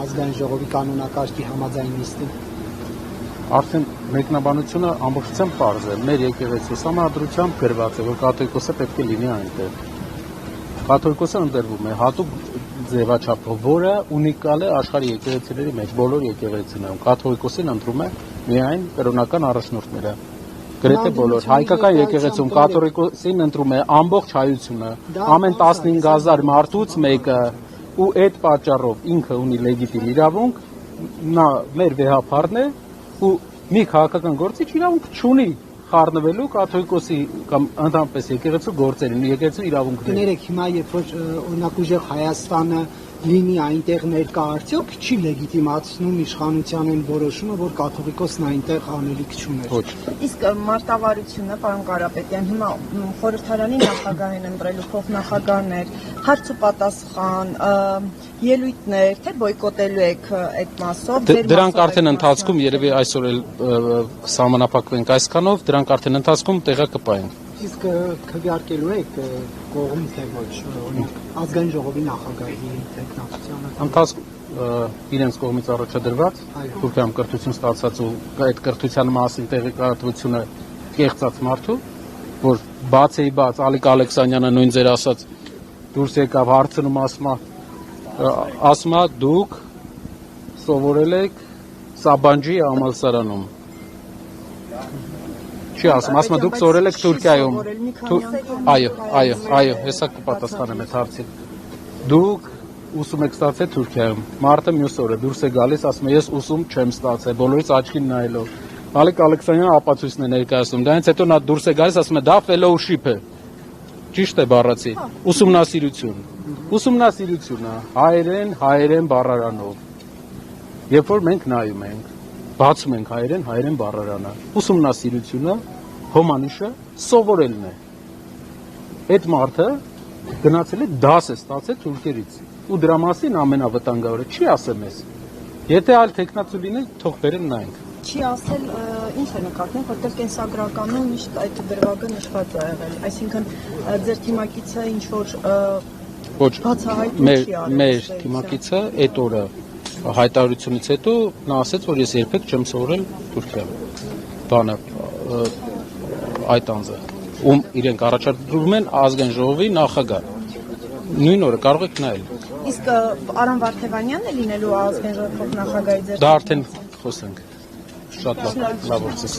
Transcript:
ազգային ժողովի կանոնակարգի համաձայն նիստին։ Արդեն մեկնաբանությունը ամբողջությամբ պարզ է, մեր եկեղեցու համադրությամբ գրված է, որ կաթողիկոսը պետք է լինի այնտեղ։ Կաթողիկոսը ընտրվում է հատուկ ձևաչափով, որը ունիկալ է աշխարհի եկեղեցիների մեջ, բոլոր եկեղեցիներում։ Կաթողիկոսին ընտրում է միայն կրոնական առաջնորդները։ Գրեթե բոլոր հայկական եկեղեցում կաթողիկոսին ընտրում է ամբողջ հայությունը, ամեն 15,000 մարդուց մեկը, ու այդ պատճառով ինքը ունի լեգիտիմ իրավունք, նա մեր վեհափառն է ու մի քաղաքական գործիչ իրավունք չունի խառնվելու կաթողիկոսի կամ ընդհանրապես եկեղեցու գործերին, եկեղեցու իրավունքներին։ Ներեք հիմա երբ որ օրինակ ուժեղ Հայաստանը լինի այնտեղ ներկա արդյոք չի լեգիտիմացնում իշխանության այն որոշումը, որ կաթողիկոսն այնտեղ անելիք չուներ։ Ոչ։ Իսկ մարտավարությունը, պարոն Կարապետյան, հիմա խորհրդարանի նախագահ են ընտրելու փոխնախագահներ, հարց ու պատասխան, ելույթներ, թե բոյկոտելու եք այդ մասով։ Դրանք արդեն ընթացքում երևի այսօր էլ սահմանափակվենք այսքանով, դրանք արդեն ընթացքում տեղը կպայենք։ Իսկ քվեարկելու եք կողմ թե ոչ, օրինակ ազգային ժողովի նախագահի տեխնացիանը։ Ընթացքում իրենց կողմից առաջադրված Թուրքիայում կրթություն ստացած ու այդ կրթության մասին տեղեկատվությունը կեղծած մարդու, որ բացի բաց Ալիկ Ալեքսանյանը նույն ձեր ասած դուրս եկավ հարցնում ասում դուք սովորել եք Սաբանջի համալսարանում։ Չի ասում դուք սովորել եք Թուրքիայում։ Այո, հեսա կպատասխանեմ այդ հարցին։ Դուք ուսում եք ստացել Թուրքիայում։ Մարդը մյուս օրը դուրս է գալիս, ասում է ես ուսում չեմ ստացել, բոլորից աչքին նայելով։ Ալիկ Ալեքսանյանը ապացույցն է ներկայացնում։ Դրանից հետո նա դուրս է գալիս, ասում է դա fellowship է։ Ճիշտ է բառացի։ Ուսումնասիրություն։ Ուսումնասիրությունը հայերեն բառարանով։ Երբ որ մենք նայում ենք, բացում ենք հայերեն բառարանը, ուսումնասիրությունը, հոմանիշը սովորելն է։ Այդ մարդը գնացել է դաս է ստացել թուրքերից ու դրա մասին ամենավտանգավորը չի ասել մեզ։ Եթե այլ տեխնացու լինի, թող բերեն նայենք։ Չի ասել ինչ է նկատում, որտեղ կենսագրականում միշտ այդ դրվագը նշված է եղել, այսինքն ձեր թիմակիցը ինչ որ բացահայտում չի արել։ Մեր թիմակիցը այդ օրը հայտարարությունից հետո նա ասաց, որ ես երբեք չեմ սովորել Թուրքիայում։ Բանը այդ անձը, ում իրենք առաջադրում են ազգային ժողովի նախագահ։ Նույն օրը կարող եք նայել։ Իսկ Արամ Վարդևանյանն է լինելու ազգային ժողովի նախագահի ձեր։ Դա արդեն խոսենք։ Շատ լավ, լավ օրցես։